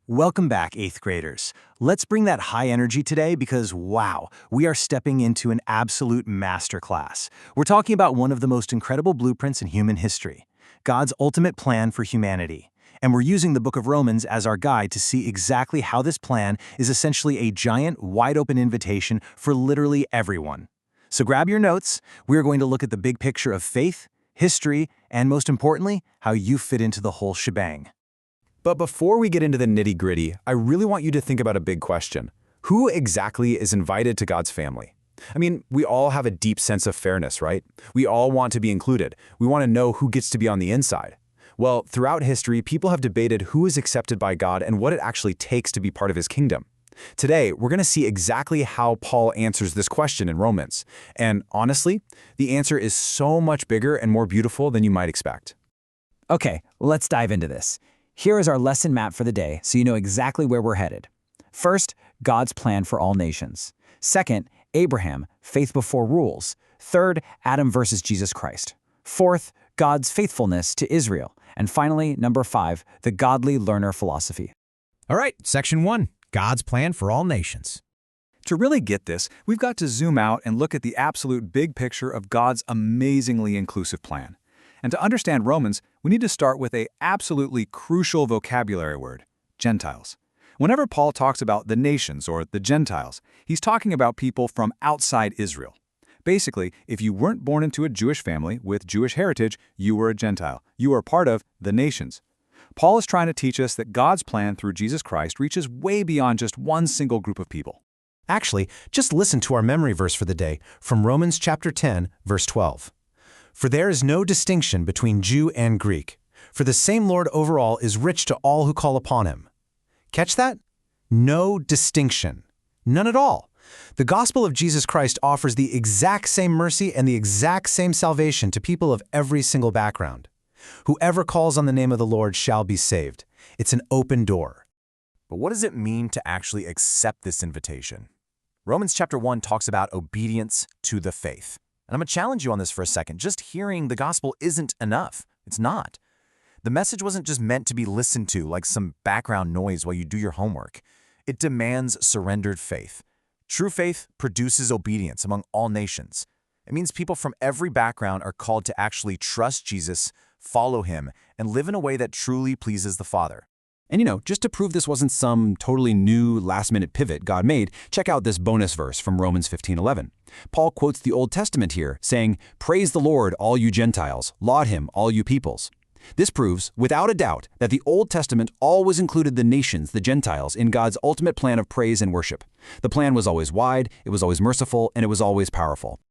Welcome back, 8th graders. Let's bring that high energy today because, wow, we are stepping into an absolute masterclass. We're talking about one of the most incredible blueprints in human history, God's ultimate plan for humanity. And we're using the book of Romans as our guide to see exactly how this plan is essentially a giant, wide-open invitation for literally everyone. So grab your notes. We're going to look at the big picture of faith, history, and most importantly, how you fit into the whole shebang. But before we get into the nitty-gritty, I really want you to think about a big question. Who exactly is invited to God's family? I mean, we all have a deep sense of fairness, right? We all want to be included. We want to know who gets to be on the inside. Well, throughout history, people have debated who is accepted by God and what it actually takes to be part of His kingdom. Today, we're going to see exactly how Paul answers this question in Romans. And honestly, the answer is so much bigger and more beautiful than you might expect. Okay, let's dive into this. Here is our lesson map for the day so you know exactly where we're headed. First, God's plan for all nations. Second, Abraham, faith before rules. Third, Adam versus Jesus Christ. Fourth, God's faithfulness to Israel. And finally, number 5, the godly learner philosophy. All right, section 1, God's plan for all nations. To really get this, we've got to zoom out and look at the absolute big picture of God's amazingly inclusive plan. And to understand Romans, we need to start with an absolutely crucial vocabulary word, Gentiles. Whenever Paul talks about the nations or the Gentiles, he's talking about people from outside Israel. Basically, if you weren't born into a Jewish family with Jewish heritage, you were a Gentile. You are part of the nations. Paul is trying to teach us that God's plan through Jesus Christ reaches way beyond just one single group of people. Actually, just listen to our memory verse for the day from Romans chapter 10, verse 12. For there is no distinction between Jew and Greek, for the same Lord over all is rich to all who call upon Him. Catch that? No distinction. None at all. The gospel of Jesus Christ offers the exact same mercy and the exact same salvation to people of every single background. Whoever calls on the name of the Lord shall be saved. It's an open door. But what does it mean to actually accept this invitation? Romans chapter 1 talks about obedience to the faith. And I'm going to challenge you on this for a second. Just hearing the gospel isn't enough. It's not. The message wasn't just meant to be listened to like some background noise while you do your homework. It demands surrendered faith. True faith produces obedience among all nations. It means people from every background are called to actually trust Jesus, follow Him, and live in a way that truly pleases the Father. And just to prove this wasn't some totally new last-minute pivot God made, check out this bonus verse from Romans 15:11. Paul quotes the Old Testament here, saying, "Praise the Lord, all you Gentiles. Laud Him, all you peoples." This proves, without a doubt, that the Old Testament always included the nations, the Gentiles, in God's ultimate plan of praise and worship. The plan was always wide, it was always merciful, and it was always powerful.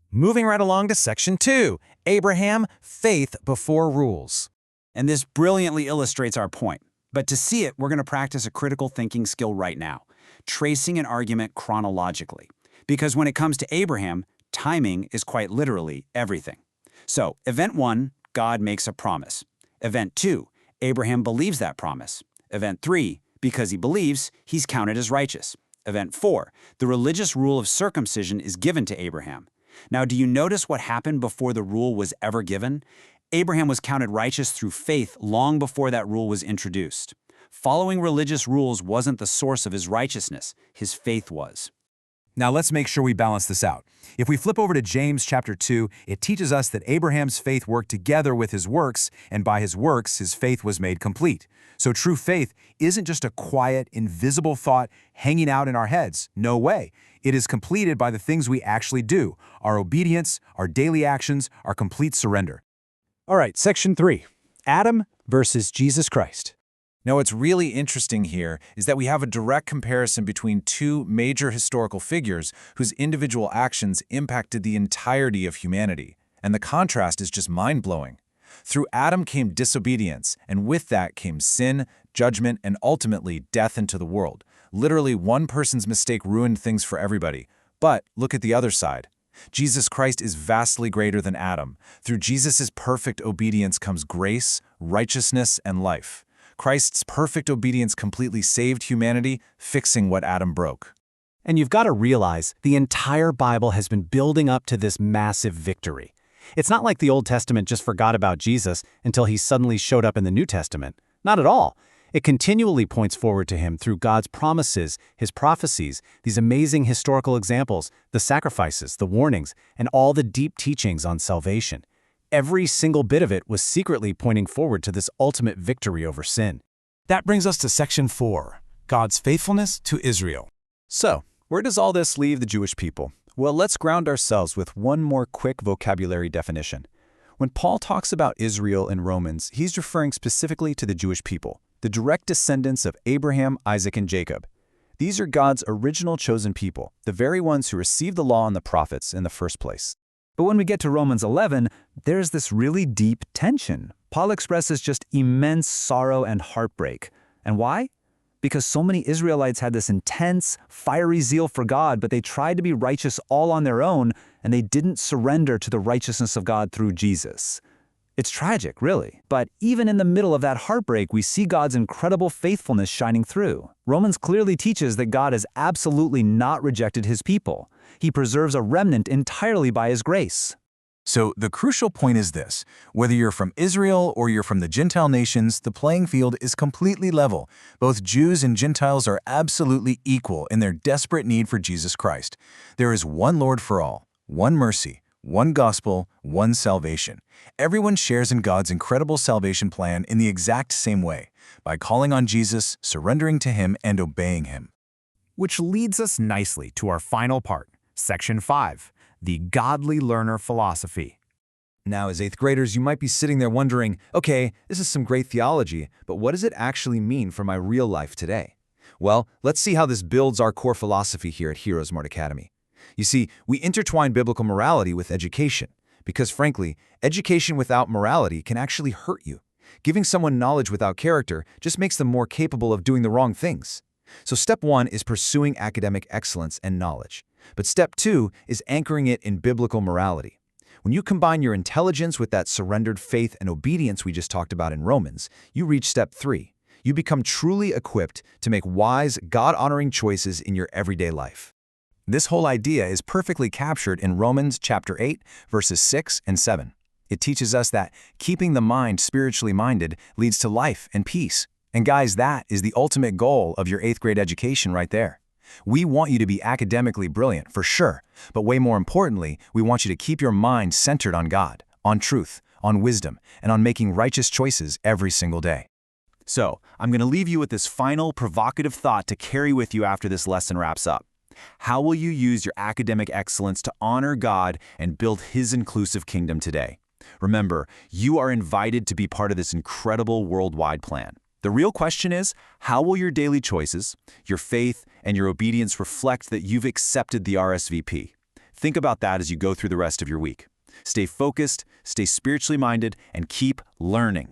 Moving right along to section 2, Abraham, faith before rules. And this brilliantly illustrates our point. But to see it, we're going to practice a critical thinking skill right now, tracing an argument chronologically. Because when it comes to Abraham, timing is quite literally everything. So, event 1, God makes a promise. Event 2, Abraham believes that promise. Event 3, because he believes, he's counted as righteous. Event 4, the religious rule of circumcision is given to Abraham. Now, do you notice what happened before the rule was ever given? Abraham was counted righteous through faith long before that rule was introduced. Following religious rules wasn't the source of his righteousness, his faith was. Now let's make sure we balance this out. If we flip over to James chapter 2, it teaches us that Abraham's faith worked together with his works, and by his works, his faith was made complete. So true faith isn't just a quiet, invisible thought hanging out in our heads. No way. It is completed by the things we actually do, our obedience, our daily actions, our complete surrender. All right, section 3, Adam versus Jesus Christ. Now, what's really interesting here is that we have a direct comparison between two major historical figures whose individual actions impacted the entirety of humanity. And the contrast is just mind-blowing. Through Adam came disobedience, and with that came sin, judgment, and ultimately death into the world. Literally, one person's mistake ruined things for everybody. But look at the other side. Jesus Christ is vastly greater than Adam. Through Jesus' perfect obedience comes grace, righteousness, and life. Christ's perfect obedience completely saved humanity, fixing what Adam broke. And you've got to realize the entire Bible has been building up to this massive victory. It's not like the Old Testament just forgot about Jesus until he suddenly showed up in the New Testament. Not at all. It continually points forward to him through God's promises, his prophecies, these amazing historical examples, the sacrifices, the warnings, and all the deep teachings on salvation. Every single bit of it was secretly pointing forward to this ultimate victory over sin. That brings us to section 4, God's faithfulness to Israel. So, where does all this leave the Jewish people? Well, let's ground ourselves with one more quick vocabulary definition. When Paul talks about Israel in Romans, he's referring specifically to the Jewish people, the direct descendants of Abraham, Isaac, and Jacob. These are God's original chosen people, the very ones who received the law and the prophets in the first place. But when we get to Romans 11, there's this really deep tension. Paul expresses just immense sorrow and heartbreak. And why? Because so many Israelites had this intense, fiery zeal for God, but they tried to be righteous all on their own, and they didn't surrender to the righteousness of God through Jesus. It's tragic, really. But even in the middle of that heartbreak, we see God's incredible faithfulness shining through. Romans clearly teaches that God has absolutely not rejected his people. He preserves a remnant entirely by his grace. So the crucial point is this: whether you're from Israel or you're from the Gentile nations, the playing field is completely level. Both Jews and Gentiles are absolutely equal in their desperate need for Jesus Christ. There is one Lord for all, one mercy, one gospel, one salvation. Everyone shares in God's incredible salvation plan in the exact same way, by calling on Jesus, surrendering to him, and obeying him. Which leads us nicely to our final part, section 5. The godly learner philosophy. Now, as 8th graders, you might be sitting there wondering, okay, this is some great theology, but what does it actually mean for my real life today? Well, let's see how this builds our core philosophy here at HeroesMart Academy. You see, we intertwine biblical morality with education, because frankly, education without morality can actually hurt you. Giving someone knowledge without character just makes them more capable of doing the wrong things. So step 1 is pursuing academic excellence and knowledge. But step 2 is anchoring it in biblical morality. When you combine your intelligence with that surrendered faith and obedience we just talked about in Romans, you reach step 3. You become truly equipped to make wise, God-honoring choices in your everyday life. This whole idea is perfectly captured in Romans chapter 8, verses 6 and 7. It teaches us that keeping the mind spiritually minded leads to life and peace. And guys, that is the ultimate goal of your 8th grade education right there. We want you to be academically brilliant, for sure, but way more importantly, we want you to keep your mind centered on God, on truth, on wisdom, and on making righteous choices every single day. So, I'm going to leave you with this final provocative thought to carry with you after this lesson wraps up. How will you use your academic excellence to honor God and build his inclusive kingdom today? Remember, you are invited to be part of this incredible worldwide plan. The real question is, how will your daily choices, your faith, and your obedience reflect that you've accepted the RSVP? Think about that as you go through the rest of your week. Stay focused, stay spiritually minded, and keep learning.